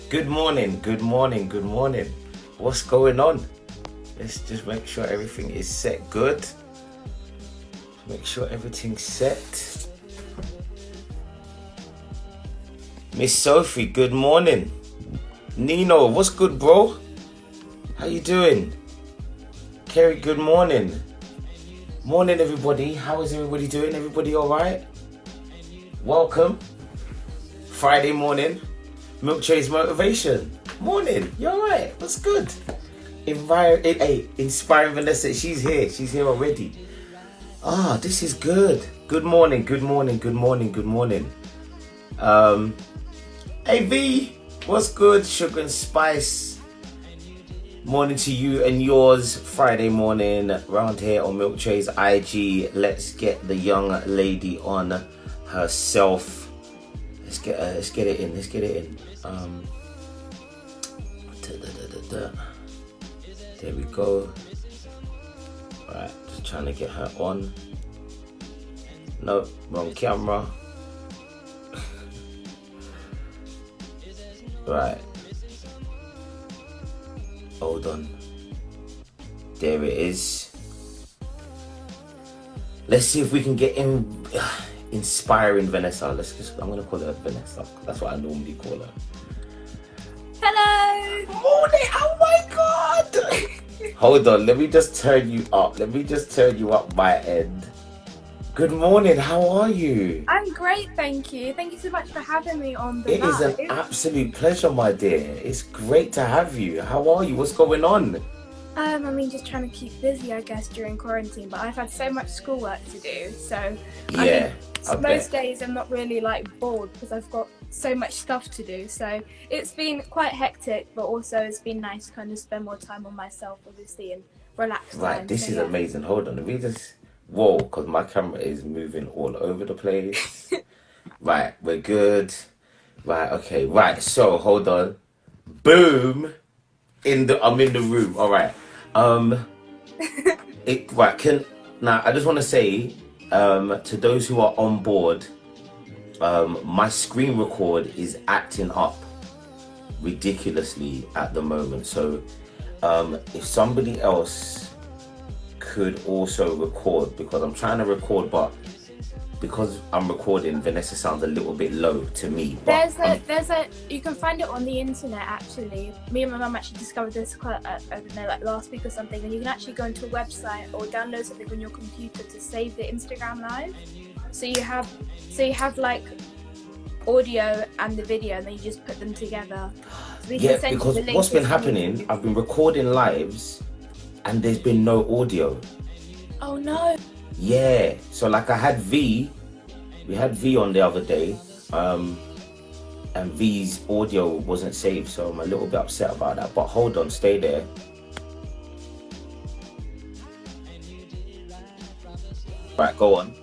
Good morning, good morning, good morning. What's going on? Let's just make sure everything is set good. Make sure everything's set. Miss Sophie, good morning. Nino, what's good, bro? How you doing? Kerry, good morning. Morning, everybody. How is everybody doing? Everybody all right? Welcome. Friday morning. Milktray's motivation. Morning. You all right? What's good? Inspiring Vanessa. She's here. She's here already. Ah, this is good. Good morning. Good morning. Good morning. Good morning. Hey V, what's good? Sugar and spice. Morning to you and yours. Friday morning round here on Milktray's IG. Let's get the young lady on herself. Let's get it in. Let's get it in. There we go. Right, just trying to get her on. No, wrong camera. Right. Hold on. There it is. Let's see if we can get in. Inspiring Vanessa. I'm gonna call her Vanessa. That's what I normally call her. Hello. Morning. Oh my God. Hold on. Let me just turn you up. Let me just turn you up my end. Good morning. How are you? I'm great, thank you. Thank you so much for having me on the It is an absolute pleasure, my dear. It's great to have you. How are you? What's going on? I mean, just trying to keep busy, I guess, during quarantine. But I've had so much schoolwork to do, so Yeah. most days I'm not really like bored because I've got so much stuff to do. So it's been quite hectic, but also it's been nice to kind of spend more time on myself, obviously, and relax. Right. This is amazing. Hold on. Let me just. Whoa, because my camera is moving all over the place. Right. We're good. Right. Okay. Right. So hold on. Boom. I'm in the room. All right. Now I just want to say to those who are on board, my screen record is acting up ridiculously at the moment. So if somebody else could also record, because I'm trying to record, but because I'm recording, Vanessa sounds a little bit low to me. You can find it on the internet actually. Me and my mum actually discovered this quite, I don't know, like last week or something, and you can actually go into a website or download something on your computer to save the Instagram live. So you have like audio and the video, and then you just put them together. So yeah, because what's been happening, I've been recording lives and there's been no audio. Oh no. Yeah, so like we had V on the other day, and V's audio wasn't saved, so I'm a little bit upset about that. But hold on, stay there. Right, go on.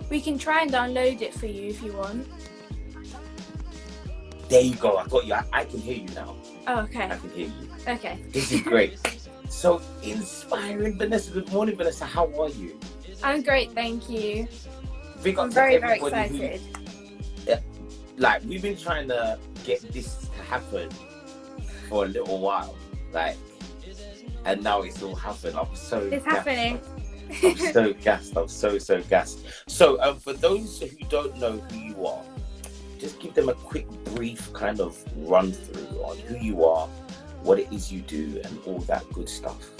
We can try and download it for you if you want. There you go, I got you. I can hear you now. Oh, okay. I can hear you. Okay. This is great. So, inspiring Vanessa. Good morning, Vanessa. How are you? I'm great, thank you. I'm very excited. Like, we've been trying to get this to happen for a little while, like, and now it's all happened. It's happening. I'm so gassed. I'm so gassed. So, for those who don't know who you are, just give them a quick, brief kind of run through on who you are, what it is you do, and all that good stuff.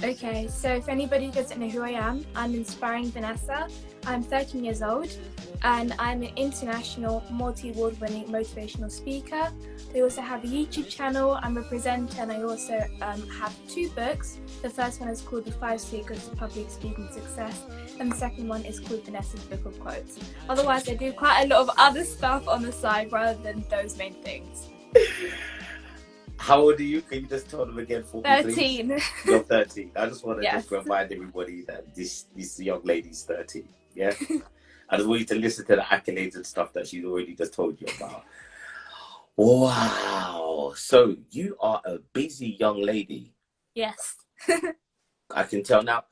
Okay, so if anybody doesn't know who I am, I'm Inspiring Vanessa. I'm 13 years old and I'm an international multi-award winning motivational speaker. I also have a YouTube channel, I'm a presenter, and I also have 2 books. The first one is called The 5 Secrets to Public Speaking Success, and the second one is called Vanessa's Book of Quotes. Otherwise, I do quite a lot of other stuff on the side rather than those main things. How old are you? Can you just tell them again for me, 13. Please? You're 13. I just want to just remind everybody that this young lady's 13. Yeah? I just want you to listen to the accolades and stuff that she's already just told you about. Wow. So you are a busy young lady. Yes. I can tell. Now,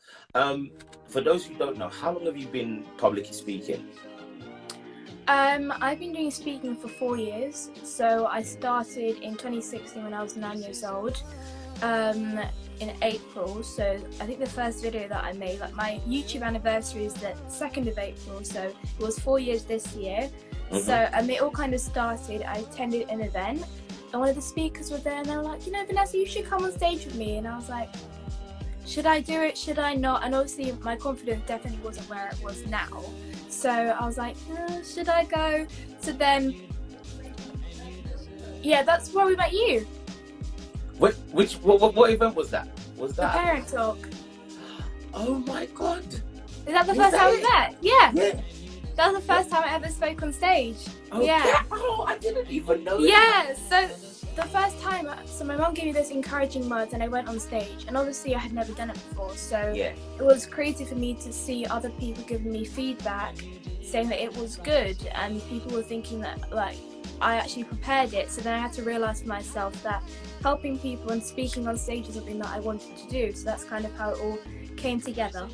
for those who don't know, how long have you been publicly speaking? I've been doing speaking for 4 years. So I started in 2016 when I was 9 years old, in April. So I think the first video that I made, like my YouTube anniversary is the 2nd of April. So it was 4 years this year. So it all kind of started, I attended an event and one of the speakers were there and they were like, Vanessa, you should come on stage with me. And I was like, should I do it? Should I not? And obviously my confidence definitely wasn't where it was now. So I was like, should I go? So then, yeah, that's where we met you. What event was that? Was that the parent talk? Oh my God! Is that the first time we met? Yeah. Yeah. That was the first time I ever spoke on stage. Oh, yeah. Oh, I didn't even know that. Yeah. So the first time, so my mum gave me this encouraging words, and I went on stage. And obviously, I had never done it before, so yeah. It was crazy for me to see other people giving me feedback, saying that it was good, and people were thinking that like I actually prepared it. So then I had to realise for myself that helping people and speaking on stage is something that I wanted to do. So that's kind of how it all came together.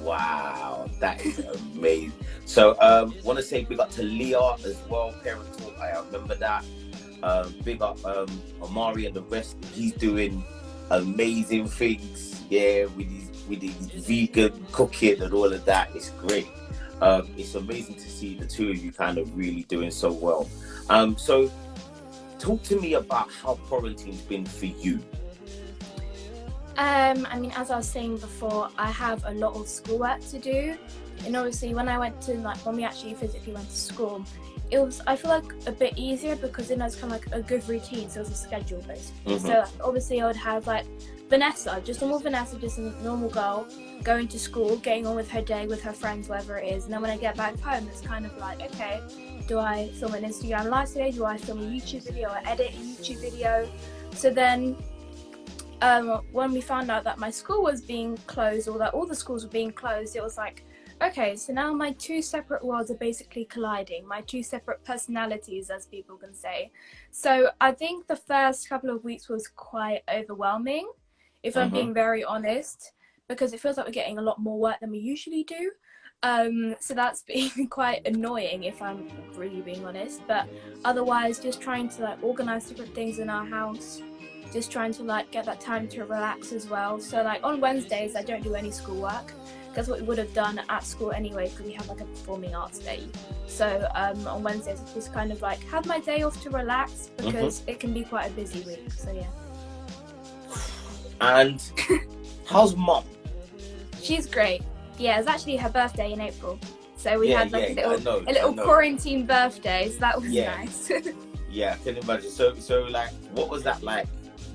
Wow, that is amazing. So want to say big up to Leah as well, parent talk. I remember that. Big up Amari and the rest. He's doing amazing things, yeah, with his vegan cooking and all of that. It's great. It's amazing to see the two of you kind of really doing so well. So talk to me about how quarantine's been for you. I mean, as I was saying before, I have a lot of schoolwork to do, and obviously when we actually physically went to school, it was, I feel like, a bit easier because then it's kind of like a good routine, so it was a schedule basically. So obviously I would have like Vanessa, just a normal girl, going to school, getting on with her day with her friends, whatever it is, and then when I get back home, it's kind of like, okay, do I film an Instagram live today? Do I film a YouTube video or edit a YouTube video? So then when we found out that my school was being closed, or that all the schools were being closed, it was like, okay, so now my two separate worlds are basically colliding, my two separate personalities, as people can say. So I think the first couple of weeks was quite overwhelming, if I'm being very honest, because it feels like we're getting a lot more work than we usually do. So that's been quite annoying, if I'm really being honest. But otherwise, just trying to like organize different things in our house, just trying to like get that time to relax as well. So like on Wednesdays, I don't do any schoolwork. That's what we would have done at school anyway, because we have like a performing arts day. So on Wednesdays, I just kind of like have my day off to relax, because it can be quite a busy week. So yeah. And how's Mum? She's great. Yeah, it was actually her birthday in April. So we had like a little quarantine birthday, so that was nice. Yeah, I can imagine. So like, what was that like,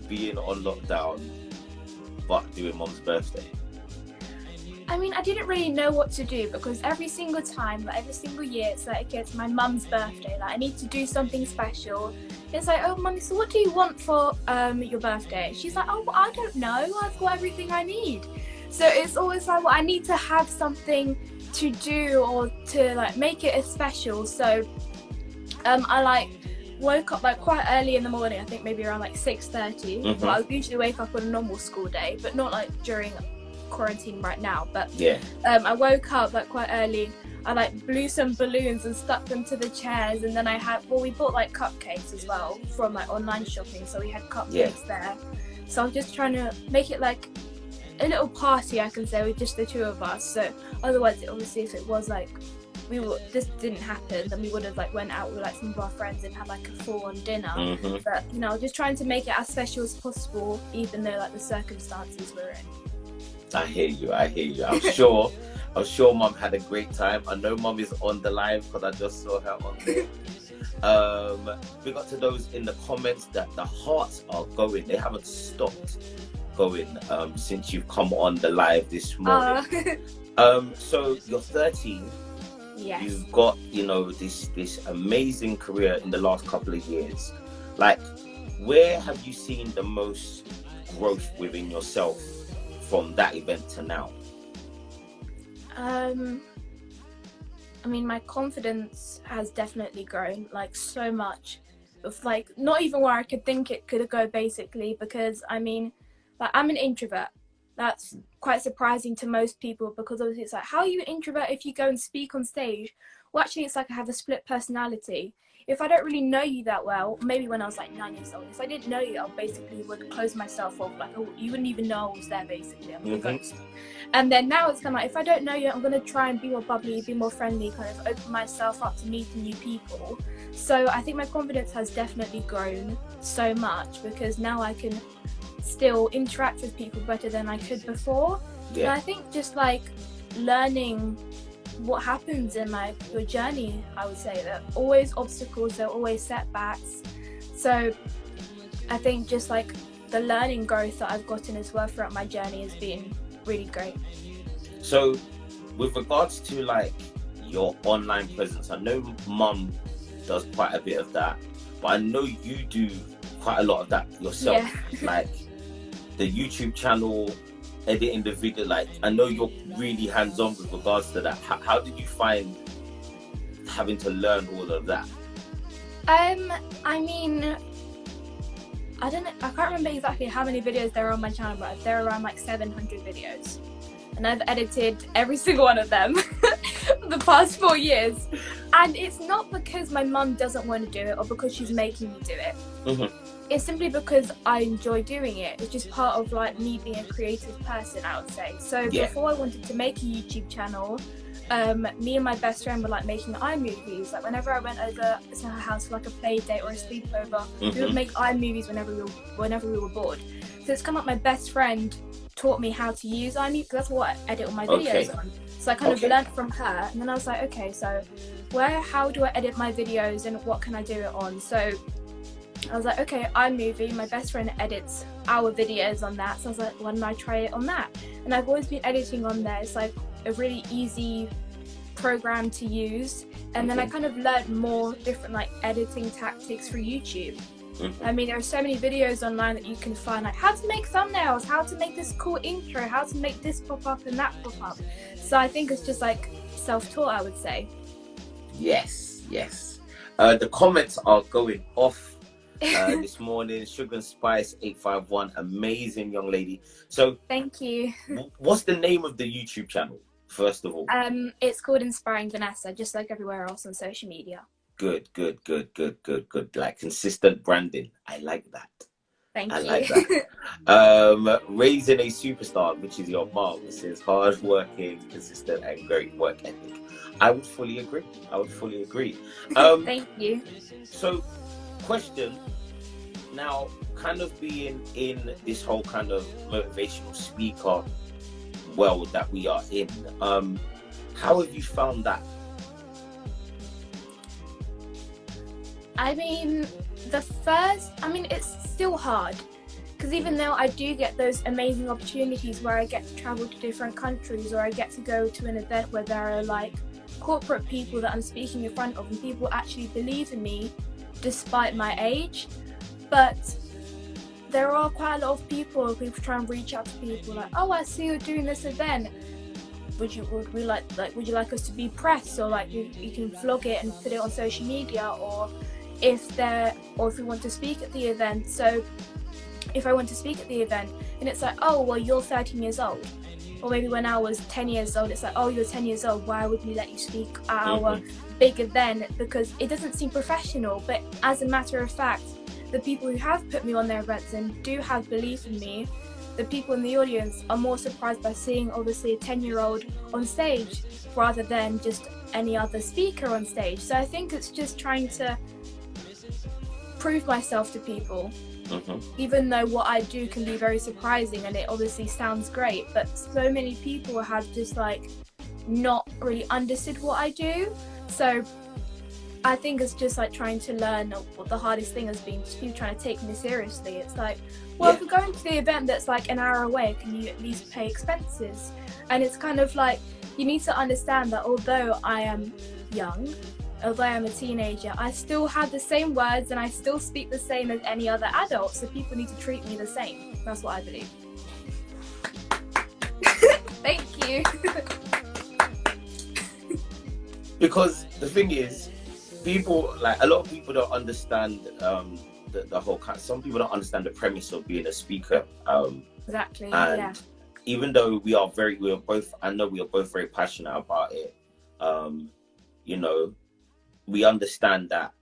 being on lockdown but doing Mum's birthday? I mean, I didn't really know what to do, because every single time, like every single year, it's like, okay, it's my mum's birthday, like I need to do something special. It's like, oh mummy, so what do you want for your birthday? She's like, oh, well, I don't know, I've got everything I need. So it's always like, well, I need to have something to do or to like make it as special. So I like woke up like quite early in the morning, I think maybe around like 6:30. Well, I would usually wake up on a normal school day, but not like during quarantine right now. But I woke up like quite early. I like blew some balloons and stuck them to the chairs, and then we bought like cupcakes as well from like online shopping, so we had cupcakes there. So I was just trying to make it like a little party, I can say, with just the two of us. So otherwise, obviously, if it was like this didn't happen, then we would have like went out with like some of our friends and had like a full-on dinner. But just trying to make it as special as possible, even though like the circumstances we're in. I hear you. I'm sure Mum had a great time. I know Mum is on the live because I just saw her on there. Big up to those in the comments that the hearts are going. They haven't stopped going since you've come on the live this morning. So you're 13. Yes. You've got, this amazing career in the last couple of years. Like, where have you seen the most growth within yourself from that event to now? I mean, my confidence has definitely grown, like so much. Of like, not even where I could think it could go, basically, because I mean, like, I'm an introvert. That's quite surprising to most people, because obviously it's like, how are you an introvert if you go and speak on stage well, actually, it's like I have a split personality. If I don't really know you that well, maybe when I was like 9 years old, if I didn't know you, I basically would close myself off. Like, oh, you wouldn't even know I was there, basically. I'm a ghost. And then now it's kind of like, if I don't know you, I'm going to try and be more bubbly, be more friendly, kind of open myself up to meeting new people. So I think my confidence has definitely grown so much because now I can still interact with people better than I could before. Yeah. And I think just like learning what happens in like your journey, I would say that always obstacles, there are always setbacks. So I think just like the learning growth that I've gotten as well throughout my journey has been really great. So with regards to like your online presence, I know Mum does quite a bit of that, but I know you do quite a lot of that yourself. Yeah. Like the YouTube channel, editing the video, like I know you're really hands-on with regards to that. How did you find having to learn all of that? I mean, I can't remember exactly how many videos there are on my channel, but there are around like 700 videos. And I've edited every single one of them the past 4 years. And it's not because my mum doesn't want to do it or because she's making me do it. It's simply because I enjoy doing it. It's just part of like me being a creative person, I would say. So before I wanted to make a YouTube channel, me and my best friend were like making iMovies. Like whenever I went over to her house for like a play date or a sleepover, we would make iMovies whenever we were bored. So it's come up, my best friend taught me how to use iMovie because that's what I edit all my videos on. So I kind of learnt from her, and then I was like, okay, so how do I edit my videos and what can I do it on? So I was like, okay, iMovie, my best friend edits our videos on that. So I was like, why don't I try it on that? And I've always been editing on there. It's like a really easy program to use. And then I kind of learned more different like editing tactics for YouTube. I mean, there are so many videos online that you can find, like how to make thumbnails, how to make this cool intro, how to make this pop up and that pop up. So I think it's just like self-taught, I would say. Yes. The comments are going off this morning. Sugar and Spice 851, amazing young lady. So thank you. What's the name of the YouTube channel, first of all? It's called Inspiring Vanessa, just like everywhere else on social media. Good. Like consistent branding. I like that. Thank you. I like that. Raising a superstar, which is your mom, says hard working, consistent and great work ethic. I would fully agree. Thank you. So, question now, kind of being in this whole kind of motivational speaker world that we are in, how have you found that? I mean, it's still hard because even though I do get those amazing opportunities where I get to travel to different countries or I get to go to an event where there are like corporate people that I'm speaking in front of and people actually believe in me despite my age, but there are quite a lot of people try and reach out to people like, oh, I see you're doing this event. Would you like us to be press, or like you can vlog it and put it on social media, or if we want to speak at the event. So if I want to speak at the event and it's like, oh, well, you're 13 years old, or maybe when I was 10 years old, it's like, oh, you're 10 years old, why would we let you speak at our big event? Because it doesn't seem professional. But as a matter of fact, the people who have put me on their events and do have belief in me, the people in the audience are more surprised by seeing obviously a 10-year-old on stage rather than just any other speaker on stage. So I think it's just trying to prove myself to people, even though what I do can be very surprising and it obviously sounds great, but so many people have just like not really understood what I do. So I think it's just like trying to learn what the hardest thing has been, just people trying to take me seriously. It's like, well, if we're going to the event that's like an hour away, can you at least pay expenses? And it's kind of like, you need to understand that although I am young, although I am a teenager, I still have the same words and I still speak the same as any other adult, so people need to treat me the same. That's what I believe. Thank you. Because the thing is, people, like a lot of people don't understand the whole kind. Some people don't understand the premise of being a speaker. Exactly. And yeah. Even though we are both very passionate about it. you know, we understand that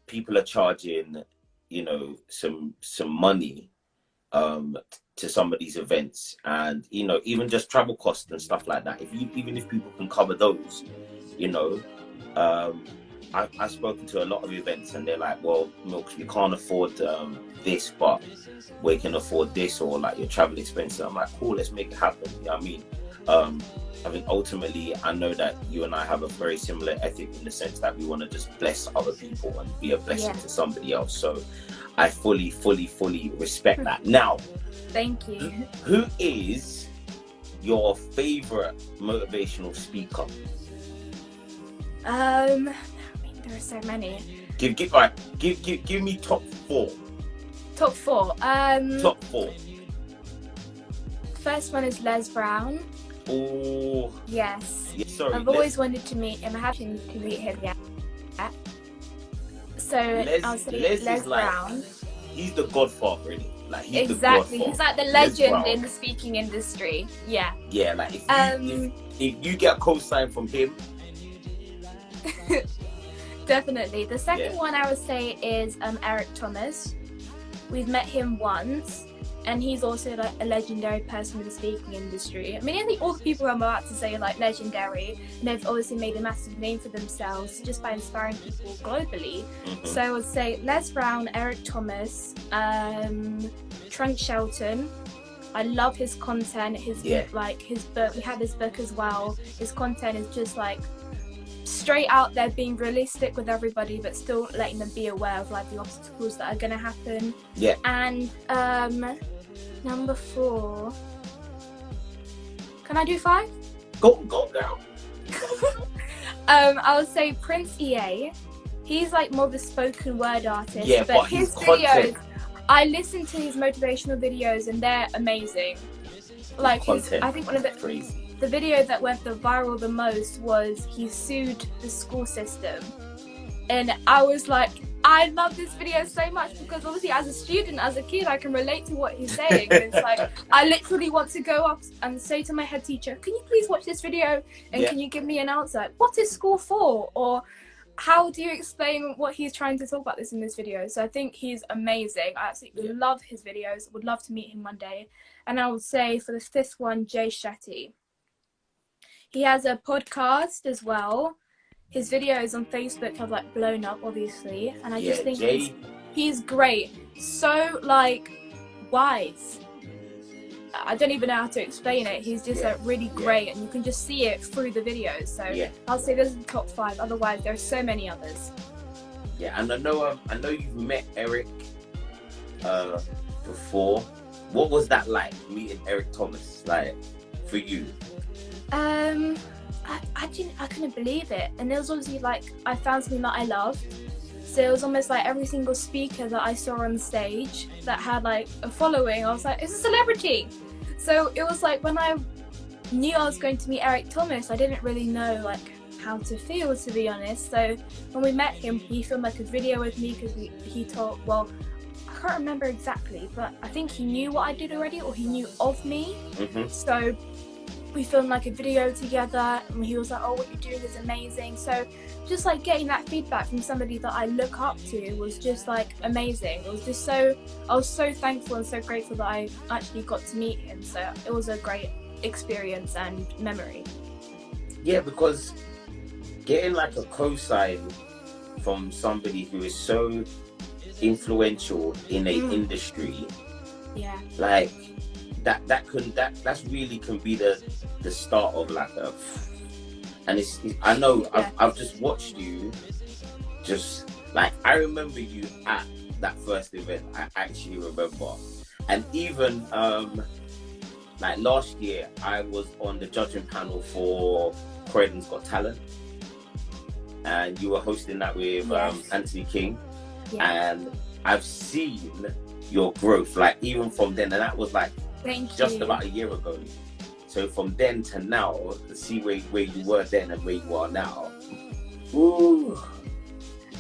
people are charging, you know, some money to some of these events, and you know, even just travel costs and stuff like that. Even if people can cover those, you know, I've spoken to a lot of events and they're like, well, Milks, we can't afford this, but we can afford this, or like your travel expenses. I'm like, cool, let's make it happen. You know what I mean? I mean, ultimately, I know that you and I have a very similar ethic in the sense that we want to just bless other people and be a blessing to somebody else. So I fully respect that. Now, thank you. Who is your favorite motivational speaker? I mean, there are so many. Give me top 4. Top 4. Top 4. First one is Les Brown. Oh. Yes. Yeah, sorry. I've always wanted to meet him. I haven't to meet him yet. So I'll say Les Brown. He's the godfather, really. Like, he's exactly. The He's like the legend in the speaking industry. Yeah. Yeah, like if you get a co-sign from him. Definitely. The second one I would say is Eric Thomas. We've met him once, and he's also like a legendary person in the speaking industry. I mean, I think all the people I'm about to say are like legendary, and they've obviously made a massive name for themselves just by inspiring people globally. So I would say Les Brown, Eric Thomas, Trent Shelton. I love his content, like his book. We have his book as well. His content is just like straight out there, being realistic with everybody, but still letting them be aware of like the obstacles that are going to happen. Yeah. And number 4. Can I do 5? Go girl. I would say Prince EA. He's like more of a spoken word artist. Yeah, but his content. videos, I listen to his motivational videos and they're amazing. Like I think one of the video that went viral the most was he sued the school system, and I was like, I love this video so much because obviously as a student, as a kid, I can relate to what he's saying. And it's like, I literally want to go up and say to my head teacher, can you please watch this video and can you give me an answer? What is school for? Or how do you explain what he's trying to talk about this in this video? So I think he's amazing. I absolutely love his videos. Would love to meet him one day. And I would say for the 5th one, Jay Shetty. He has a podcast as well. His videos on Facebook have like blown up, obviously, and I just think he's great. So like wise. I don't even know how to explain it. He's just like really great, and you can just see it through the videos. So I'll say those are the top 5. Otherwise, there are so many others. Yeah, and I know you've met Eric before. What was that like, meeting Eric Thomas, like for you? I couldn't believe it, and it was obviously like I found something that I loved. So it was almost like every single speaker that I saw on stage that had like a following, I was like, it's a celebrity. So it was like when I knew I was going to meet Eric Thomas, I didn't really know like how to feel, to be honest. So when we met him, he filmed like a video with me because he told, well, I can't remember exactly, but I think he knew what I did already, or he knew of me. So we filmed like a video together, and he was like, oh, what you're doing is amazing. So just like getting that feedback from somebody that I look up to was just like amazing. It was just I was so thankful and so grateful that I actually got to meet him. So it was a great experience and memory. Yeah, because getting like a cosign from somebody who is so influential in a industry, like that's really can be the start of like a, and it's I know I've just watched you, just like I remember you at that first event. I actually remember, and even like last year I was on the judging panel for Croydon's Got Talent, and you were hosting that with Anthony King, and I've seen your growth, like even from then, and that was like just about a year ago. So from then to now, to see where you were then and where you are now, woo,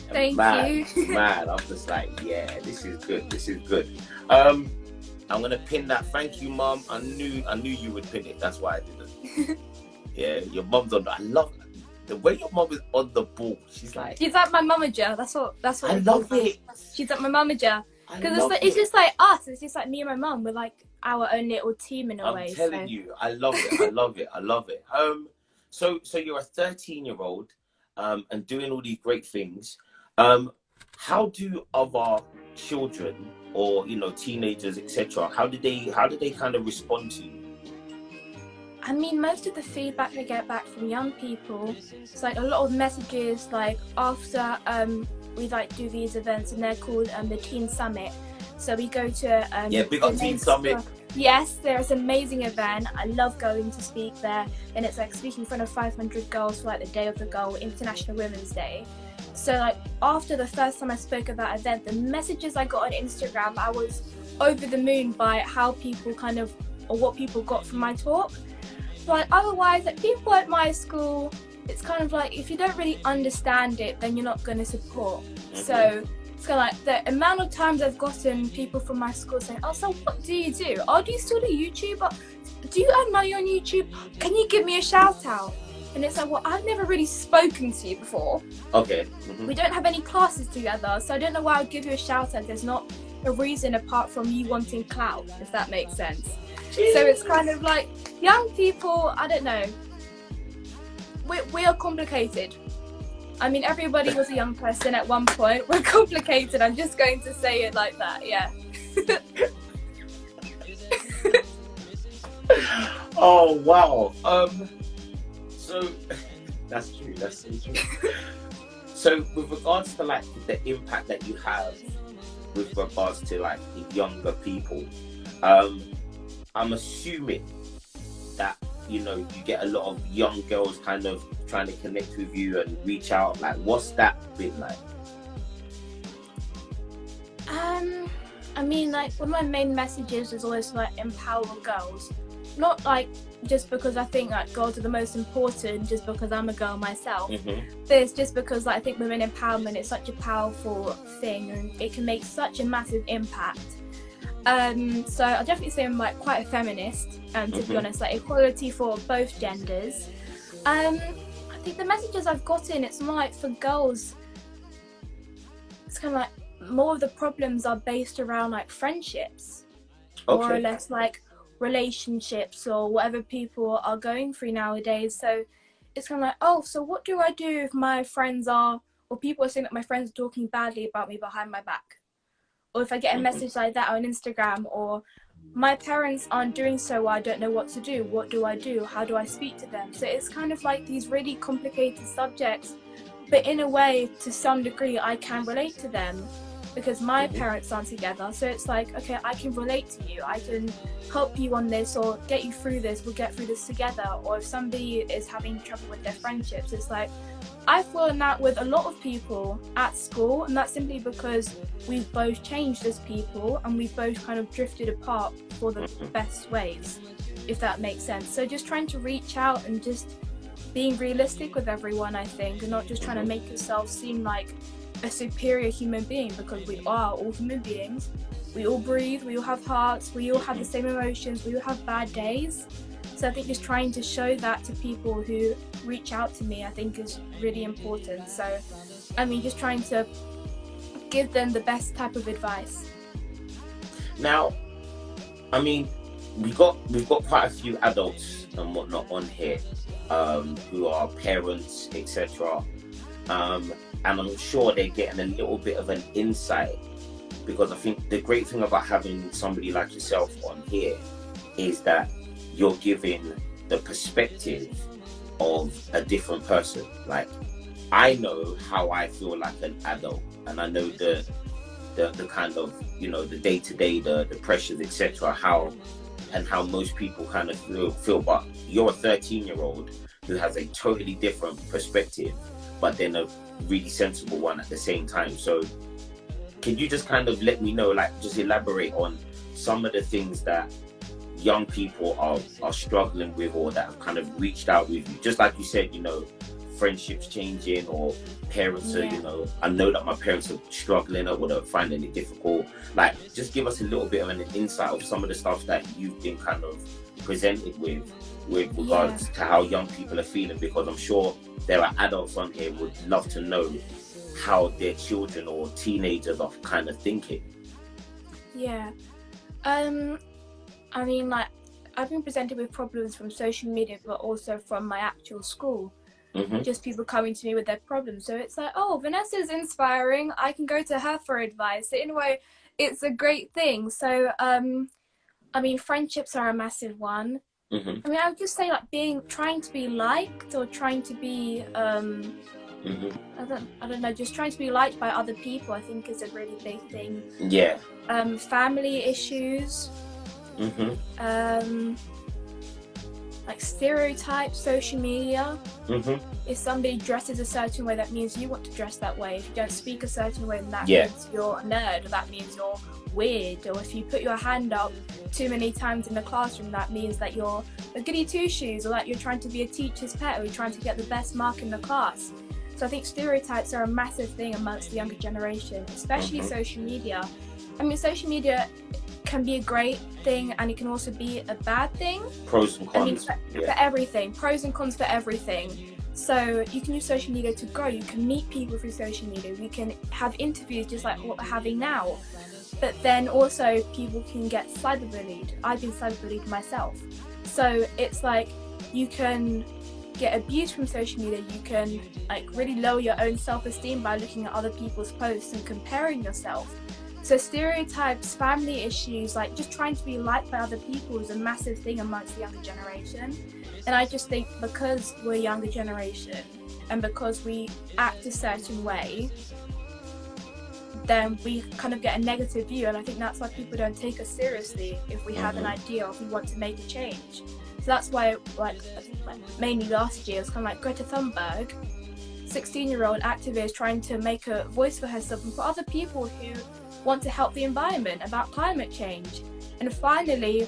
Thank you. Man, I'm just like, yeah, this is good. I'm gonna pin that. Thank you, Mum. I knew you would pin it. That's why I did it. Yeah, your mum's on. I love the way your mum is on the ball. She's like my mamager. That's what I love it. She's like my mamager. Because it's just like us. It's just like me and my mum. We're like our own little team in a way. I'm telling you, I love it. I love it. I love it. So you're a 13-year-old, and doing all these great things. How do other children or teenagers, etc. How did they kind of respond to you? I mean, most of the feedback I get back from young people, it's like a lot of messages like after we like do these events, and they're called the Teen Summit. So we go to big up Teen Summit. Yes, there's an amazing event. I love going to speak there, and it's like speaking in front of 500 girls for like the Day of the Girl, International Women's Day. So like after the first time I spoke at that event, the messages I got on Instagram, I was over the moon by how people or what people got from my talk. But otherwise, like people at my school, it's kind of like if you don't really understand it, then you're not going to support. Mm-hmm. So it's kind of like the amount of times I've gotten people from my school saying, "Oh, so what do you do? Oh, do you still do YouTube? Do you earn money on YouTube? Can you give me a shout out?" And it's like, well, I've never really spoken to you before. Okay. Mm-hmm. We don't have any classes together, so I don't know why I'd give you a shout out. There's not a reason apart from you wanting clout, if that makes sense. Jeez. So it's kind of like young people, I don't know. We are complicated. I mean, everybody was a young person at one point. We're complicated. I'm just going to say it like that, yeah. Oh, wow. So, that's true. That's so true. So, with regards to, like, the impact that you have with regards to, like, the younger people, I'm assuming that, you get a lot of young girls kind of trying to connect with you and reach out. Like, what's that been like? I mean, like, one of my main messages is always like empower girls. Not like just because I think like girls are the most important, just because I'm a girl myself. Mm-hmm. But it's just because like, I think women empowerment is such a powerful thing, and it can make such a massive impact. So I'll definitely say I'm like quite a feminist, to be honest, like equality for both genders. I think the messages I've gotten, it's more like for girls, it's kind of like more of the problems are based around like friendships, more or less like relationships or whatever people are going through nowadays. So it's kind of like, oh, so what do I do if my friends or people are saying that my friends are talking badly about me behind my back? Or if I get a message like that on Instagram, or my parents aren't doing so well, I don't know what to do. What do I do? How do I speak to them? So it's kind of like these really complicated subjects, but in a way, to some degree, I can relate to them because my parents aren't together. So it's like, okay, I can relate to you. I can help you on this or get you through this. We'll get through this together. Or if somebody is having trouble with their friendships, it's like, I've fallen out with a lot of people at school, and that's simply because we've both changed as people and we've both kind of drifted apart for the best ways, if that makes sense. So just trying to reach out and just being realistic with everyone, I think, and not just trying to make yourself seem like a superior human being, because we are all human beings. We all breathe, we all have hearts, we all have the same emotions, we all have bad days. So I think just trying to show that to people who reach out to me, I think is really important. So, I mean, just trying to give them the best type of advice. Now, I mean, we've got quite a few adults and whatnot on here, who are parents, etc. And I'm sure they're getting a little bit of an insight, because I think the great thing about having somebody like yourself on here is that you're giving the perspective of a different person. Like, I know how I feel like an adult, and I know the kind of, the day-to-day, the pressures, etc., how most people kind of feel. But you're a 13-year-old who has a totally different perspective, but then a really sensible one at the same time. So can you just kind of let me know, like, just elaborate on some of the things that young people are struggling with, or that have kind of reached out with you? Just like you said, friendships changing, or parents are, I know that my parents are struggling or they're finding it difficult. Like, just give us a little bit of an insight of some of the stuff that you've been kind of presented with regards to how young people are feeling, because I'm sure there are adults on here who would love to know how their children or teenagers are kind of thinking. Yeah. I mean, like, I've been presented with problems from social media, but also from my actual school. Just people coming to me with their problems. So it's like, oh, Vanessa's inspiring. I can go to her for advice. So in a way, it's a great thing. So, I mean, friendships are a massive one. I mean, I would just say, like, trying to be liked, or trying to be, I don't know, just trying to be liked by other people, I think is a really big thing. Yeah. Family issues. Like stereotypes, social media. If somebody dresses a certain way, that means you want to dress that way. If you don't speak a certain way, then that means you're a nerd, or that means you're weird. Or if you put your hand up too many times in the classroom, that means that you're a goody two-shoes, or that you're trying to be a teacher's pet, or you're trying to get the best mark in the class. So I think stereotypes are a massive thing amongst the younger generation, especially social media. I mean, social media can be a great thing, and it can also be a bad thing. Pros and cons. I mean, for everything. Pros and cons for everything. So you can use social media to grow. You can meet people through social media. We can have interviews just like what we're having now. But then also people can get cyberbullied. I've been cyberbullied myself. So it's like you can get abused from social media. You can like really lower your own self-esteem by looking at other people's posts and comparing yourself. So stereotypes, family issues, like just trying to be liked by other people is a massive thing amongst the younger generation. And I just think because we're a younger generation and because we act a certain way, then we kind of get a negative view. And I think that's why people don't take us seriously if we have an idea or if we want to make a change. So that's why, like mainly last year, it's kind of like Greta Thunberg, 16-year-old activist trying to make a voice for herself and for other people who want to help the environment about climate change. And finally,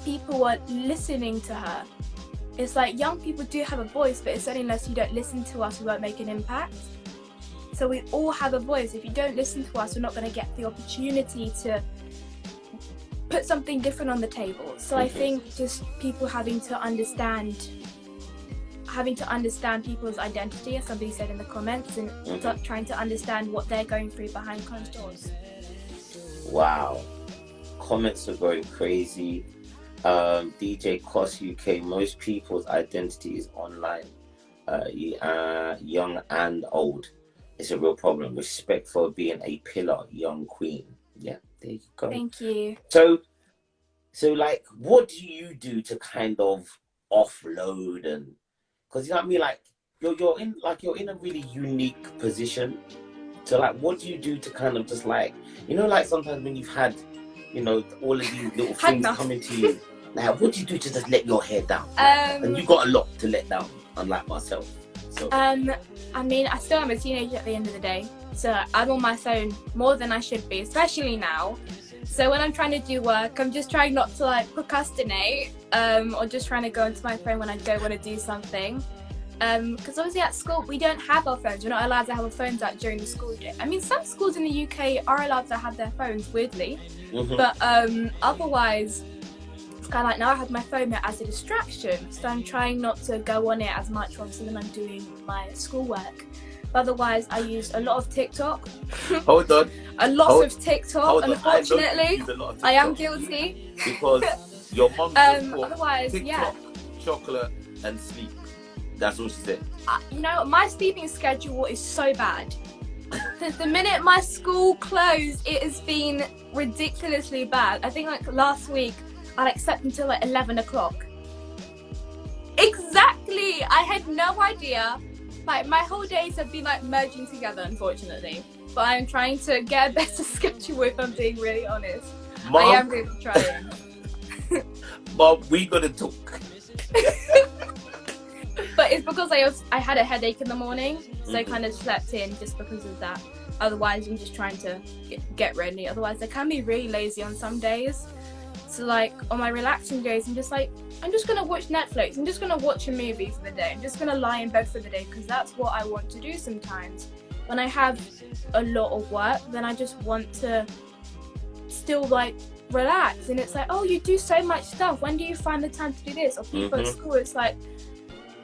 people were listening to her. It's like young people do have a voice, but it's only unless you don't listen to us, we won't make an impact. So we all have a voice. If you don't listen to us, we're not going to get the opportunity to put something different on the table. So I think just people having to understand people's identity, as somebody said in the comments, and trying to understand what they're going through behind closed doors. Wow. Comments are going crazy. DJ Cost UK, most people's identity is online, young and old. It's a real problem. Respect for being a pillar, young queen. Yeah, there you go. Thank you. So like, what do you do to kind of offload? And because you know what I mean, like you're in a really unique position. So like, what do you do to kind of just like, you know, like sometimes when you've had, you know, all of these little things coming to you, like what do you do to just let your hair down? And you got a lot to let down, unlike myself. So. I mean, I still am a teenager at the end of the day, so I'm on my phone more than I should be, especially now. So when I'm trying to do work, I'm just trying not to like procrastinate, or just trying to go into my phone when I don't want to do something. Because obviously at school we don't have our phones. We're not allowed to have our phones out during the school day. I mean, some schools in the UK are allowed to have their phones, weirdly, but otherwise it's kind of like now I have my phone as a distraction. So I'm trying not to go on it as much, obviously, when I'm doing my schoolwork. But otherwise, I use a lot of TikTok. Hold on. A lot of TikTok, unfortunately. I am guilty. Because your mum otherwise, TikTok, chocolate and sleep. That's all she said. You know, my sleeping schedule is so bad. The minute my school closed, it has been ridiculously bad. I think like last week, I like slept until like 11 o'clock. Exactly! I had no idea. Like my whole days have been like merging together, unfortunately. But I'm trying to get a better schedule if I'm being really honest. Mom, I am really trying. Mom, we gotta talk. But it's because I had a headache in the morning, so I kind of slept in just because of that. Otherwise, I'm just trying to get ready. Otherwise, I can be really lazy on some days. So like on my relaxing days, I'm just gonna watch Netflix. I'm just gonna watch a movie for the day. I'm just gonna lie in bed for the day because that's what I want to do sometimes. When I have a lot of work, then I just want to still like relax. And it's like, oh, you do so much stuff, when do you find the time to do this? Or people at school, it's like,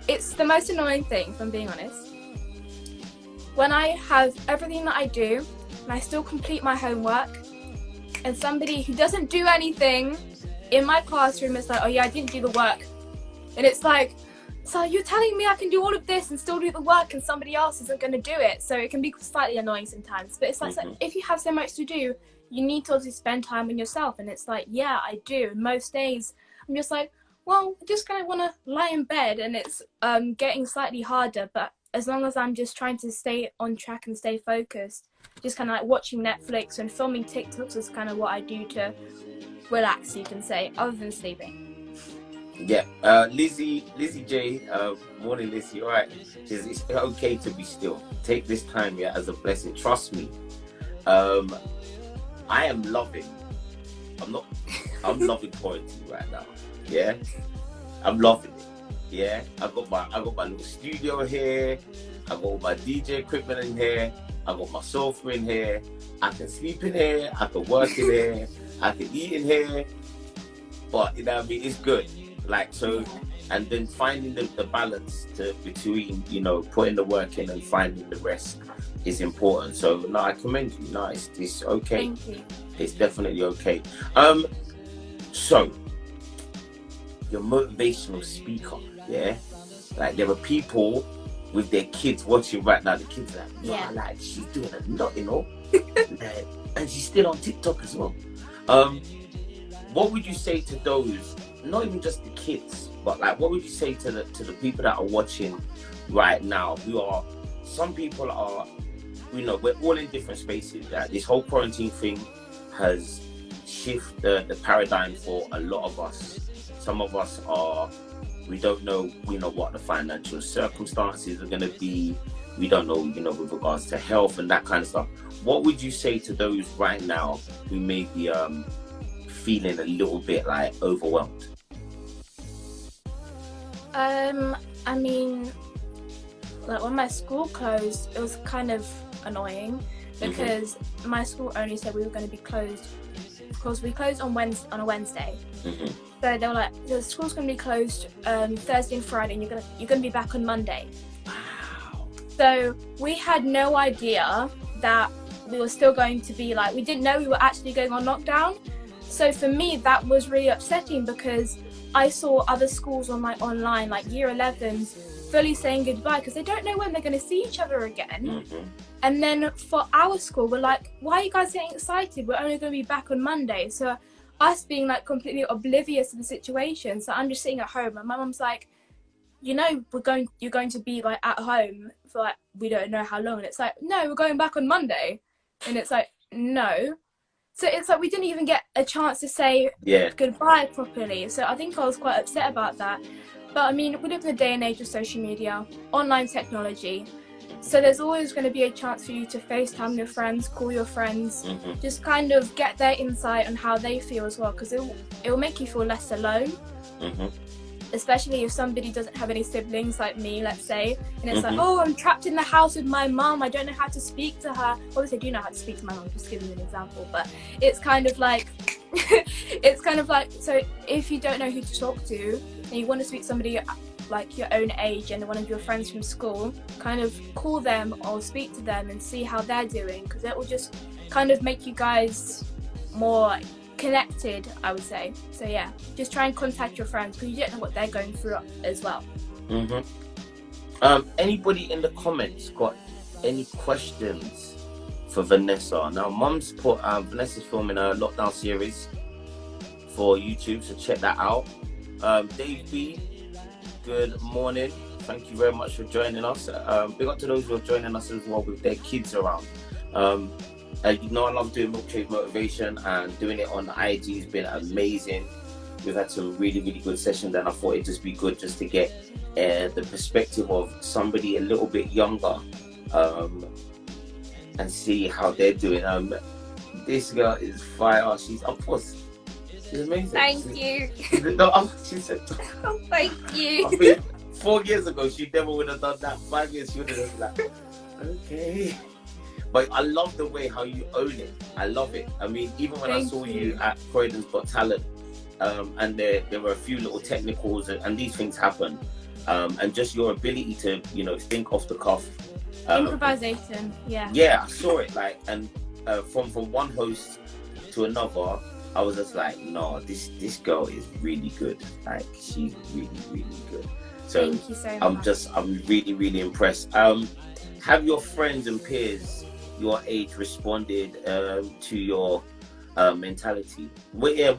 it's the most annoying thing, if I'm being honest, when I have everything that I do and I still complete my homework, and somebody who doesn't do anything in my classroom is like, oh yeah, I didn't do the work. And it's like, so you're telling me I can do all of this and still do the work, and somebody else isn't going to do it? So it can be slightly annoying sometimes. But it's like, so if you have so much to do, you need to also spend time on yourself. And it's like, yeah, I do. Most days I'm just like, well, I just kind of want to lie in bed, and it's getting slightly harder. But as long as I'm just trying to stay on track and stay focused, just kind of like watching Netflix and filming TikToks is kind of what I do to relax, you can say, other than sleeping. Yeah, Lizzie J, morning Lizzie, all right. It's okay to be still. Take this time, yeah, as a blessing. Trust me. I am loving. I'm loving quarantine right now. Yeah, I'm loving it. Yeah, I got my little studio here. I got all my DJ equipment in here. I got my sofa in here. I can sleep in here. I can work in here. I can eat in here. But you know what I mean? It's good. Like, so, and then finding the balance between, you know, putting the work in and finding the rest is important. So no, I commend you. No, it's okay. Thank you. It's definitely okay. So you're a motivational speaker, yeah? Like, there are people with their kids watching right now. The kids are like, yeah, like, she's doing a lot, you know? Like, and she's still on TikTok as well. What would you say to those, not even just the kids, but like, what would you say to the people that are watching right now, who are, some people are, you know, we're all in different spaces. This whole quarantine thing has shifted the paradigm for a lot of us. Some of us we don't know, what the financial circumstances are going to be. We don't know, with regards to health and that kind of stuff. What would you say to those right now who may be feeling a little bit like overwhelmed? I mean, like, when my school closed, it was kind of annoying because my school only said we were going to be closed because we closed on a Wednesday. So they were like, the school's going to be closed Thursday and Friday, and you're going to be back on Monday. Wow. So we had no idea that we were still going to be like, we didn't know we were actually going on lockdown. So for me, that was really upsetting because I saw other schools on online, like year 11s, fully saying goodbye because they don't know when they're going to see each other again. And then for our school, we're like, why are you guys getting excited? We're only going to be back on Monday. So us being like completely oblivious to the situation. So I'm just sitting at home and my mum's like, you're going to be like at home for like, we don't know how long. And it's like, no, we're going back on Monday. And it's like, no. So it's like we didn't even get a chance to say goodbye properly. So I think I was quite upset about that. But I mean, we live in a day and age of social media, online technology. So there's always going to be a chance for you to FaceTime your friends, call your friends, just kind of get their insight on how they feel as well, because it will make you feel less alone. Especially if somebody doesn't have any siblings like me, let's say, and it's like, oh, I'm trapped in the house with my mum, I don't know how to speak to her. Obviously I do know how to speak to my mum, just giving you an example, but it's kind of like so if you don't know who to talk to and you want to speak to somebody like your own age and one of your friends from school, kind of call them or speak to them and see how they're doing, because it will just kind of make you guys more connected, I would say. So yeah, just try and contact your friends because you don't know what they're going through as well. Anybody in the comments got any questions for Vanessa? Now, Mum's put Vanessa's filming a lockdown series for YouTube, so check that out. Dave B, good morning. Thank you very much for joining us. Big up to those who are joining us as well with their kids around. I love doing Milktray's motivation, and doing it on IG has been amazing. We've had some really, really good sessions, and I thought it'd just be good just to get the perspective of somebody a little bit younger and see how they're doing. This girl is fire. She's, of course, she's amazing. Thank you. She said, oh, thank you. I mean, 4 years ago, she never would have done that. 5 years, she would have been like, okay. But I love the way how you own it. I love it. I mean, even when I saw you at Croydon's Got Talent, and there were a few little technicals, and these things happen, and just your ability to, you know, think off the cuff. Improvisation, yeah. Yeah, I saw it, like, and from one host to another, I was just like, no, this girl is really good. Like, she's really, really good. So thank you so much. I'm really, really impressed. Have your friends and peers your age responded to your mentality? Well, yeah,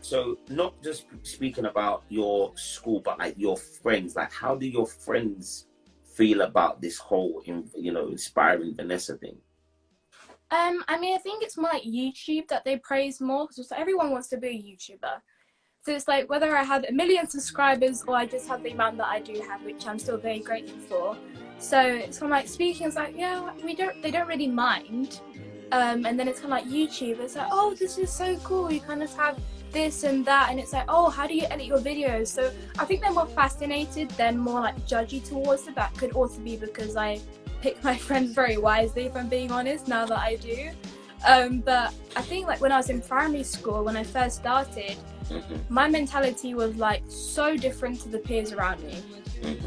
so not just speaking about your school, but like your friends, like how do your friends feel about this whole, you know, Inspiring Vanessa thing? I mean, I think it's more like YouTube that they praise more, because everyone wants to be a YouTuber. So it's like whether I have 1 million subscribers or I just have the amount that I do have, which I'm still very grateful for. So it's kind of like speaking, it's like, yeah, they don't really mind. And then it's kind of like YouTube, it's like, oh, this is so cool, you kind of have this and that, and it's like, oh, how do you edit your videos? So I think they're more fascinated than more like judgy towards it. That could also be because I pick my friends very wisely, if I'm being honest, now that I do. But I think like when I was in primary school, when I first started, my mentality was like so different to the peers around me.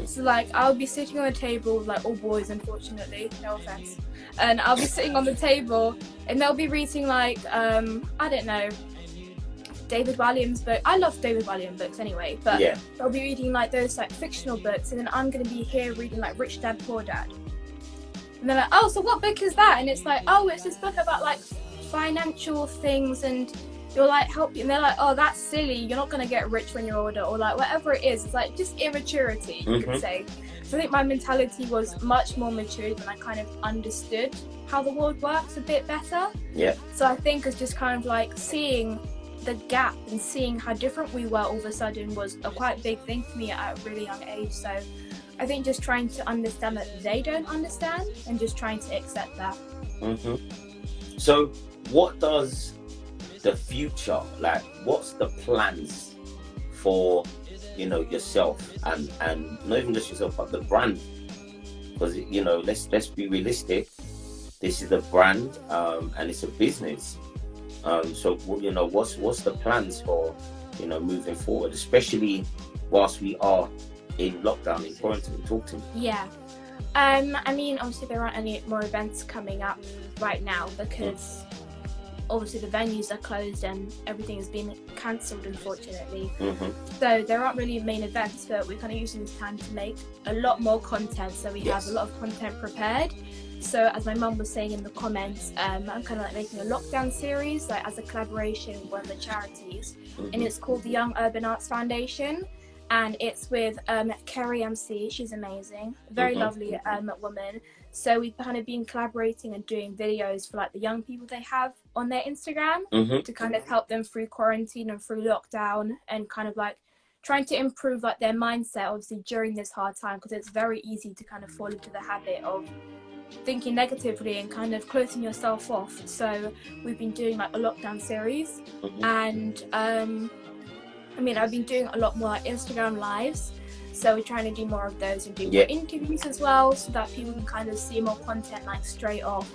So like I'll be sitting on a table with like all boys, unfortunately, no offense, and I'll be sitting on the table and they'll be reading like I don't know, David Walliams book. I love David Walliams books anyway, but yeah, they'll be reading like those like fictional books, and then I'm gonna be here reading like Rich Dad Poor Dad, and they're like, oh, so what book is that? And it's like, oh, it's this book about like financial things, and you're like, help you, and they're like, oh, that's silly, you're not gonna get rich when you're older, or like whatever it is. It's like just immaturity, you could say. So I think my mentality was much more mature when I kind of understood how the world works a bit better. Yeah. So I think it's just kind of like seeing the gap and seeing how different we were all of a sudden was a quite big thing for me at a really young age. So I think just trying to understand that they don't understand and just trying to accept that. So what does the future, like what's the plans for, you know, yourself and not even just yourself but the brand? Because, you know, let's be realistic, this is a brand and it's a business. So, you know, what's the plans for, you know, moving forward, especially whilst we are in lockdown, in quarantine? Talk to me. Yeah. I mean, obviously there aren't any more events coming up right now because obviously the venues are closed and everything has been cancelled, unfortunately. So there aren't really main events, but we're kind of using this time to make a lot more content. So we have a lot of content prepared. So as my mum was saying in the comments, I'm kind of like making a lockdown series, like as a collaboration with one of the charities, and it's called the Young Urban Arts Foundation, and it's with Kerry MC. She's amazing, very lovely woman. So we've kind of been collaborating and doing videos for like the young people they have on their Instagram to kind of help them through quarantine and through lockdown, and kind of like trying to improve like their mindset obviously during this hard time, because it's very easy to kind of fall into the habit of thinking negatively and kind of closing yourself off. So we've been doing like a lockdown series, and I mean, I've been doing a lot more like Instagram lives, so we're trying to do more of those and do more interviews as well, so that people can kind of see more content like straight off,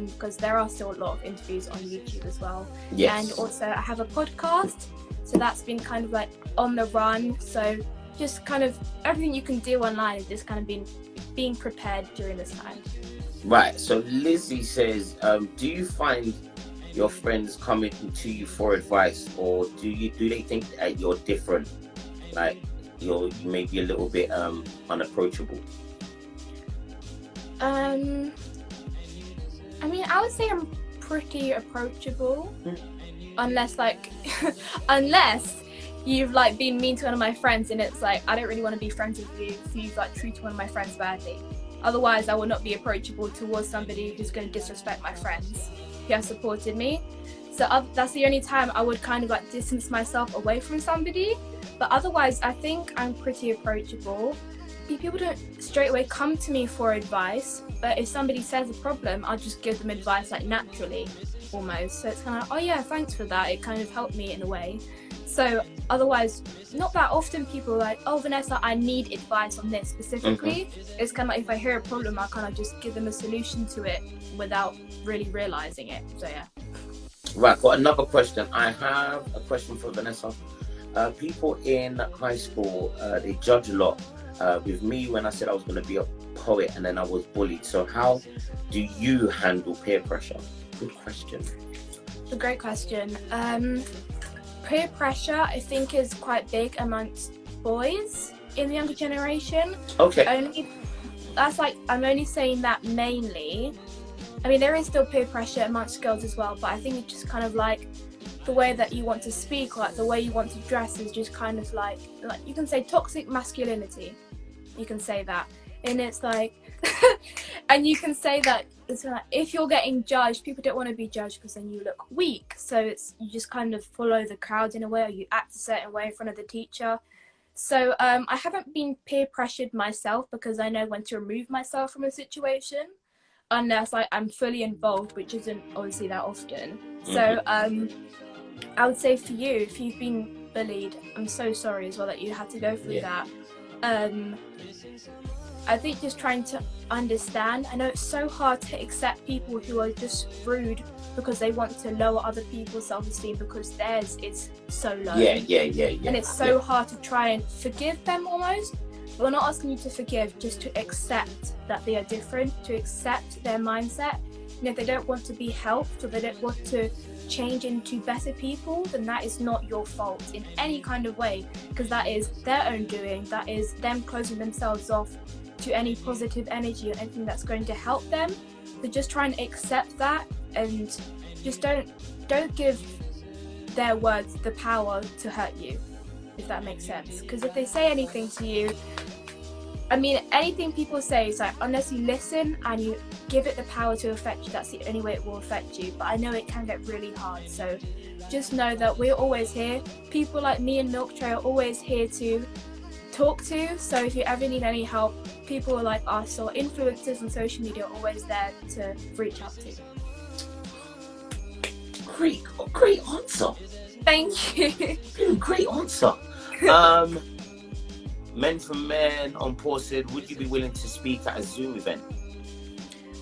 because there are still a lot of interviews on YouTube as well. And also I have a podcast, so that's been kind of like on the run. So just kind of everything you can do online is just kind of being prepared during this time. Right. So Lizzie says, do you find your friends coming to you for advice, or do they think that you're different, like you may be a little bit unapproachable? I mean, I would say I'm pretty approachable, unless like unless you've like been mean to one of my friends and it's like I don't really want to be friends with you if you've like treated one of my friends badly. Otherwise I will not be approachable towards somebody who's going to disrespect my friends who have supported me. So that's the only time I would kind of like distance myself away from somebody. But otherwise I think I'm pretty approachable. People don't straight away come to me for advice, but if somebody says a problem, I'll just give them advice like naturally almost. So it's kind of like, oh yeah, thanks for that, it kind of helped me in a way. So otherwise, not that often people are like, oh, Vanessa, I need advice on this specifically. It's kind of like if I hear a problem, I kind of just give them a solution to it without really realizing it. So yeah. Right, got another question. I have a question for Vanessa. People in high school, they judge a lot. With me, when I said I was going to be a poet and then I was bullied. So how do you handle peer pressure? Good question. It's a great question. Peer pressure, I think, is quite big amongst boys in the younger generation. Okay. I'm only saying that mainly. I mean, there is still peer pressure amongst girls as well, but I think it's just kind of like the way that you want to speak, like the way you want to dress is just kind of like you can say toxic masculinity. You can say that. And it's like, and you can say that it's like, if you're getting judged, people don't want to be judged because then you look weak. So you just kind of follow the crowd in a way, or you act a certain way in front of the teacher. So I haven't been peer pressured myself because I know when to remove myself from a situation, unless I'm fully involved, which isn't obviously that often. So I would say for you, if you've been bullied, I'm so sorry as well that you had to go through that. I think just trying to understand. I know it's so hard to accept people who are just rude because they want to lower other people's self-esteem because theirs is so low. Yeah. And it's so hard to try and forgive them almost. But we're not asking you to forgive, just to accept that they are different, to accept their mindset. And if they don't want to be helped or they don't want to change into better people, then that is not your fault in any kind of way, because that is their own doing. That is them closing themselves off to any positive energy or anything that's going to help them. So just try and accept that, and just don't give their words the power to hurt you, if that makes sense. Because if they say anything to you, I mean, anything people say is like, unless you listen and you give it the power to affect you, that's the only way it will affect you. But I know it can get really hard, so just know that we're always here. People like me and Milktray are always here to talk to. So if you ever need any help, people like us or influencers on social media are always there to reach out to. Great answer. Thank you. Great answer. Men for Men on Porsid, would you be willing to speak at a Zoom event?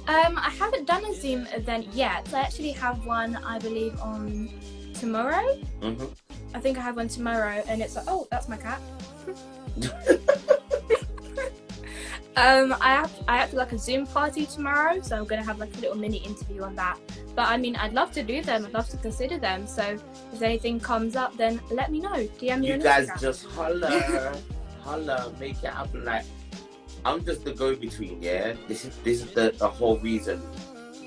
I haven't done a Zoom event yet. I actually have one, I believe, on tomorrow. I think I have one tomorrow, and it's like, oh, that's my cat. I have like a Zoom party tomorrow, so I'm gonna have like a little mini interview on that. But I mean, I'd love to do them. I'd love to consider them. So if anything comes up, then let me know. DM me on Instagram. You guys just holler, make it happen. Like, I'm just the go-between. Yeah, this is the whole reason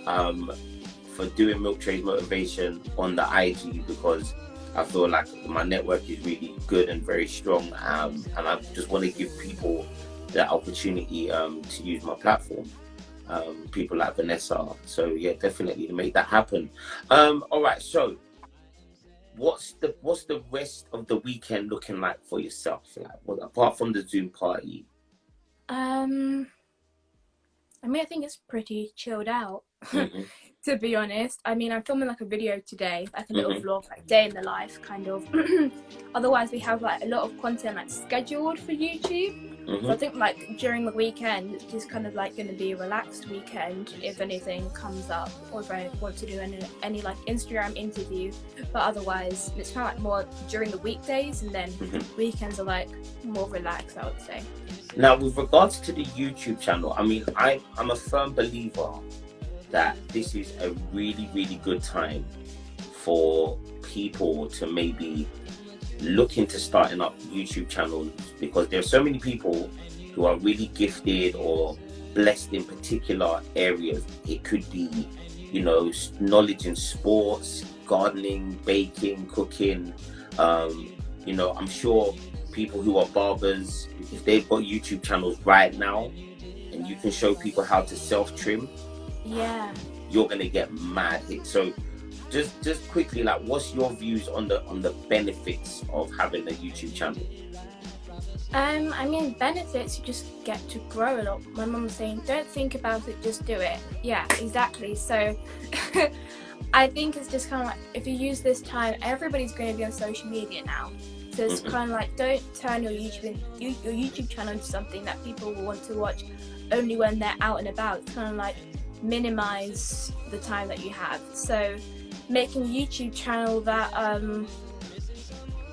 for doing Milktray's motivation on the IG, because I feel like my network is really good and very strong, and I just want to give people the opportunity to use my platform, people like Vanessa. So yeah, definitely to make that happen. All right, so what's the rest of the weekend looking like for yourself? Like, apart from the Zoom party? I mean, I think it's pretty chilled out. To be honest. I mean, I'm filming like a video today, like a little vlog, like day in the life kind of. Otherwise we have like a lot of content like scheduled for YouTube. So I think like during the weekend it's just kind of like going to be a relaxed weekend if anything comes up, or if I want to do any like Instagram interview. But otherwise it's kind of like more during the weekdays, and then weekends are like more relaxed, I would say. Now with regards to the YouTube channel, I mean, I'm a firm believer that this is a really, really good time for people to maybe look into starting up YouTube channels, because there are so many people who are really gifted or blessed in particular areas. It could be, you know, knowledge in sports, gardening, baking, cooking. You know, I'm sure people who are barbers, if they've got YouTube channels right now and you can show people how to self-trim, yeah, you're gonna get mad hits. So just quickly, like, what's your views on the benefits of having a YouTube channel? I mean, benefits, you just get to grow a lot. My mum was saying, don't think about it, just do it. Yeah, exactly. So I think it's just kind of like, if you use this time, everybody's going to be on social media now. So it's kind of like, don't turn your YouTube channel into something that people will want to watch only when they're out and about. It's kind of like minimize the time that you have. So making a YouTube channel that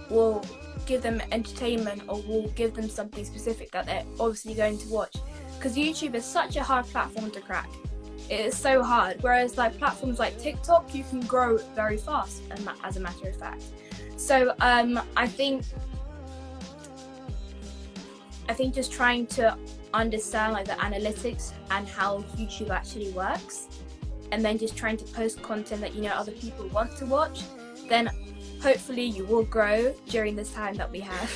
will give them entertainment or will give them something specific that they're obviously going to watch. Because YouTube is such a hard platform to crack. It is so hard. Whereas like platforms like TikTok, you can grow very fast, as a matter of fact. So I think just trying to understand like the analytics and how YouTube actually works, and then just trying to post content that other people want to watch, then hopefully you will grow during this time that we have.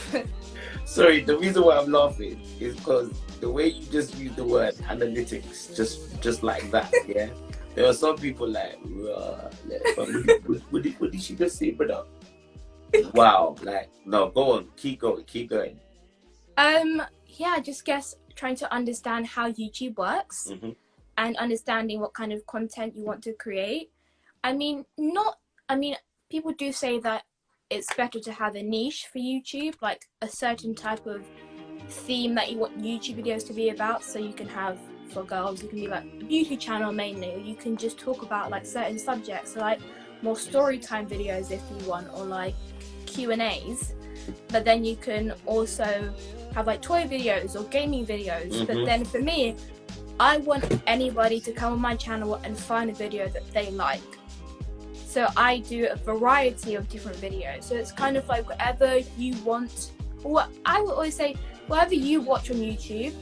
Sorry, the reason why I'm laughing is because the way you just use the word analytics, just like that, yeah. There are some people like, what did she just say, brother? Wow, like, no, go on, keep going. Yeah, I just guess trying to understand how YouTube works and understanding what kind of content you want to create. People do say that it's better to have a niche for YouTube, like a certain type of theme that you want YouTube videos to be about. So you can have, for girls, you can be like a beauty channel mainly, or you can just talk about like certain subjects, so like more story time videos if you want, or like Q&As. But then you can also have like toy videos or gaming videos. But then for me, I want anybody to come on my channel and find a video that they like. So I do a variety of different videos. So it's kind of like whatever you want. What I would always say, whatever you watch on YouTube,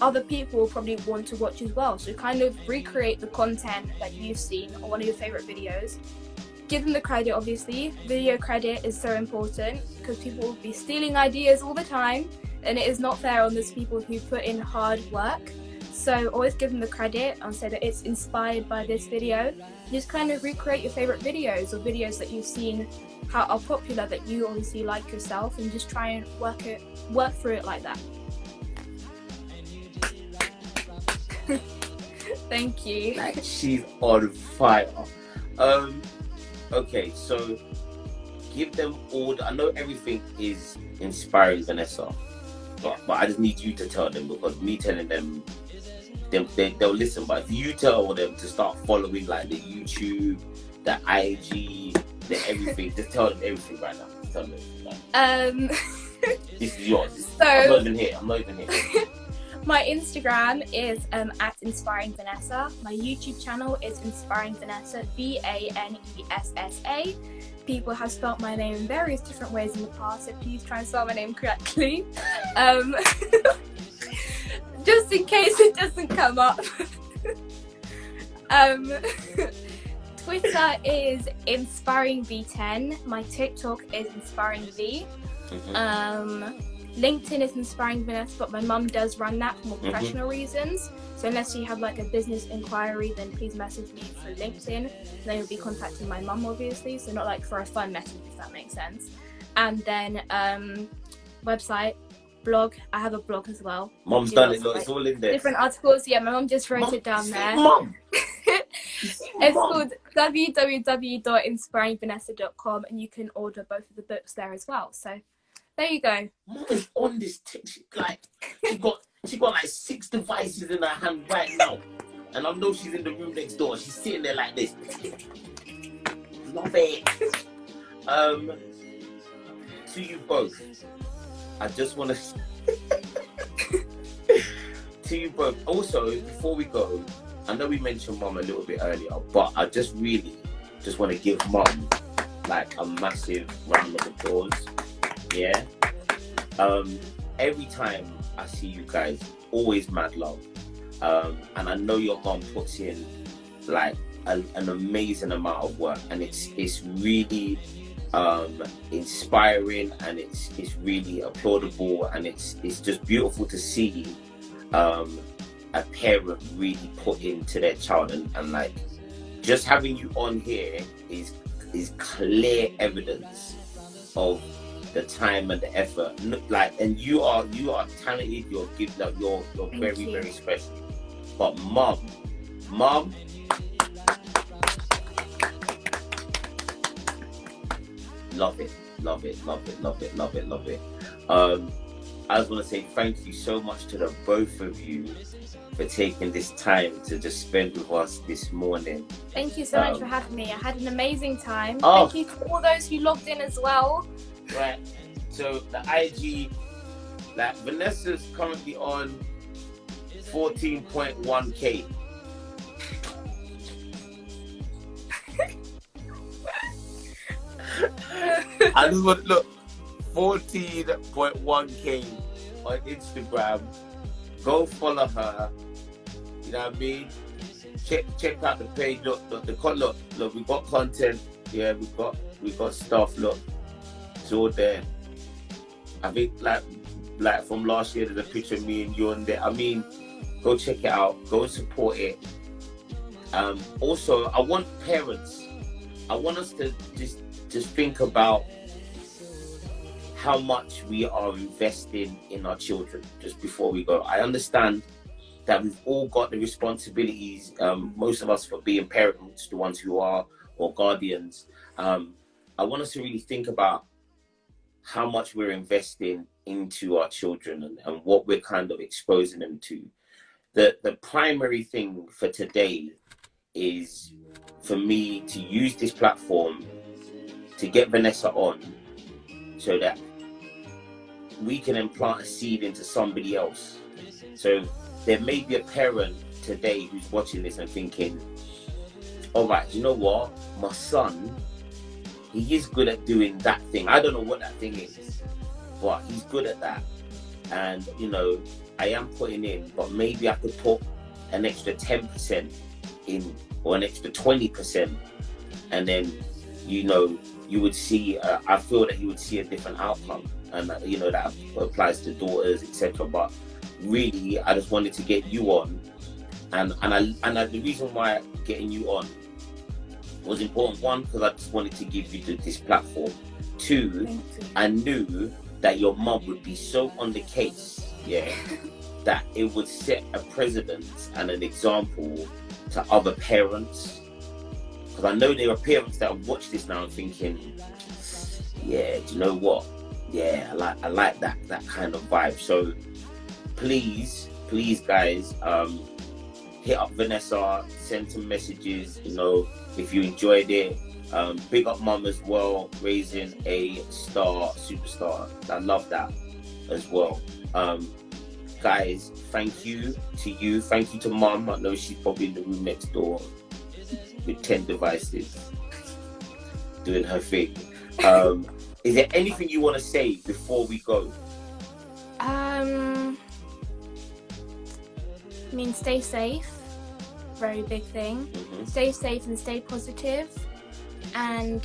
other people will probably want to watch as well. So kind of recreate the content that you've seen on one of your favorite videos. Give them the credit, obviously. Video credit is so important because people will be stealing ideas all the time, and it is not fair on those people who put in hard work. So always give them the credit and say that it's inspired by this video. Just kind of recreate your favorite videos or videos that you've seen how are popular that you obviously like yourself, and just try and work through it like that. Thank you. Like, she's on fire. Okay, so give them all. I know everything is inspiring Vanessa, but I just need you to tell them, because me telling them, they'll listen. But if you tell them to start following like the YouTube, the IG, the everything, just tell them everything right now. Just tell them everything, like, this is yours. So I'm not even here. My Instagram is at inspiringvanessa. My YouTube channel is inspiringvanessa, Vanessa. People have spelt my name in various different ways in the past, so please try and spell my name correctly. Just in case it doesn't come up. Twitter is inspiringv10. My TikTok is inspiringv. LinkedIn is Inspiring Vanessa, but my mum does run that for more professional reasons. So unless you have like a business inquiry, then please message me through LinkedIn. Then you'll be contacting my mum, obviously, so not like for a fun message, if that makes sense. And then website, blog. I have a blog as well. Mum's done it, look, it's all in there. Different articles. Yeah, my mum just wrote it down there. Mum! It's called www.inspiringvanessa.com, and you can order both of the books there as well. So there you go. Mum is on this like, she got like 6 devices in her hand right now, and I know she's in the room next door. She's sitting there like this. Love it. To you both, I just want to. To you both. Also, before we go, I know we mentioned Mum a little bit earlier, but I just really want to give Mum like a massive round of applause. Yeah. Every time I see you guys, always mad love. And I know your mum puts in like an amazing amount of work, and it's really inspiring, and it's really applaudable, and it's just beautiful to see a parent really put into their child, and like just having you on here is clear evidence of the time and the effort. Like, and you are talented, you're gifted, you're very special. But mum, Love it. I just want to say thank you so much to the both of you for taking this time to just spend with us this morning. Thank you so much for having me. I had an amazing time. Oh. Thank you to all those who logged in as well. Right. So the IG, like Vanessa's currently on 14.1k. I just want to look 14.1k on Instagram. Go follow her. You know what I mean? Check out the page. Look, we got content. Yeah, we got stuff. Look, it's all there. I think like from last year, there's a picture of me and you on there. I mean, go check it out. Go support it. Also, I want parents. I want us to just think about how much we are investing in our children just before we go. I understand that we've all got the responsibilities, most of us, for being parents, the ones who are, or guardians. I want us to really think about how much we're investing into our children and what we're kind of exposing them to. The primary thing for today is for me to use this platform to get Vanessa on so that we can implant a seed into somebody else. So there may be a parent today who's watching this and thinking, all right, you know what? My son, he is good at doing that thing. I don't know what that thing is, but he's good at that. And, you know, I am putting in, but maybe I could put an extra 10% in or an extra 20%. And then, you know, you would see, I feel that you would see a different outcome. And, you know, that applies to daughters, etc. But really, I just wanted to get you on. And the reason why getting you on was important. One, because I just wanted to give you this platform. Two, I knew that your mum would be so on the case, yeah, that it would set a precedent and an example to other parents. Because I know there are parents that have watched this now and thinking, yeah, do you know what? Yeah, I like that kind of vibe. So please guys, hit up Vanessa, send some messages, you know, if you enjoyed it. Big up mum as well, raising a superstar. I love that as well. Guys, thank you to you. Thank you to mum. I know she's probably in the room next door with 10 devices doing her thing. Is there anything you want to say before we go? I mean, stay safe. Very big thing. Stay safe and stay positive. And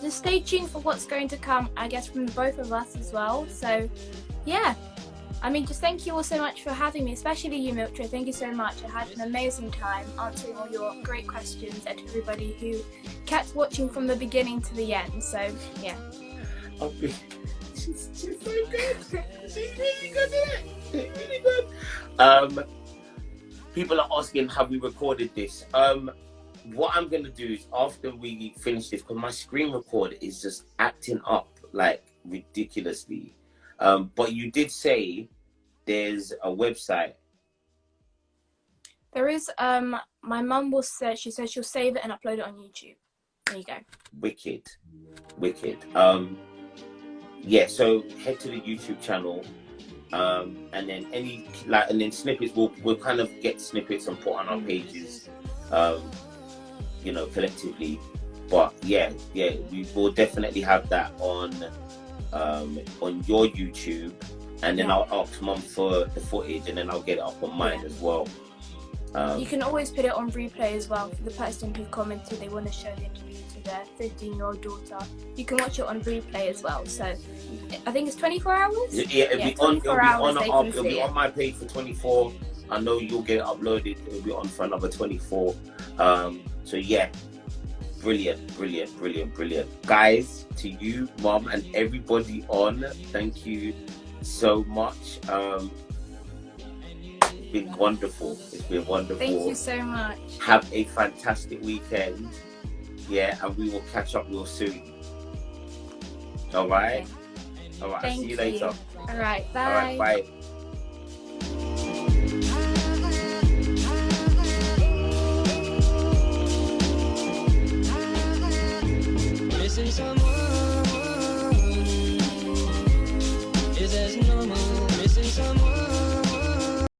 just stay tuned for what's going to come, I guess, from both of us as well. So, yeah. I mean, just thank you all so much for having me, especially you, Milktray. Thank you so much. I had an amazing time answering all your great questions, and to everybody who kept watching from the beginning to the end. So, yeah. She's so good. She's really good at it. She's really good. People are asking, have we recorded this? What I'm going to do is after we finish this, because my screen recorder is just acting up like ridiculously. But you did say there's a website. There is. My mum will say, she says she'll save it and upload it on YouTube. There you go. Wicked. Yeah, so head to the YouTube channel, and then and then snippets. We'll kind of get snippets and put on our pages, you know, collectively. But yeah, we will definitely have that on your YouTube, and then I'll ask mum for the footage, and then I'll get it up on mine as well. You can always put it on replay as well for the person who commented they want to show the interview to their 15-year-old daughter. You can watch it on replay as well. So I think it's 24 hours. Yeah, it'll be on my page for 24. I know you'll get it uploaded. It'll be on for another 24. So yeah. Brilliant. Guys, to you, mum, and everybody on, thank you so much. It's been wonderful. Thank you so much. Have a fantastic weekend. Yeah, and we will catch up real soon. All right. Okay. All right. I'll Thank see you later. All right. Bye. All right. Bye. Missing someone is as normal. Missing someone.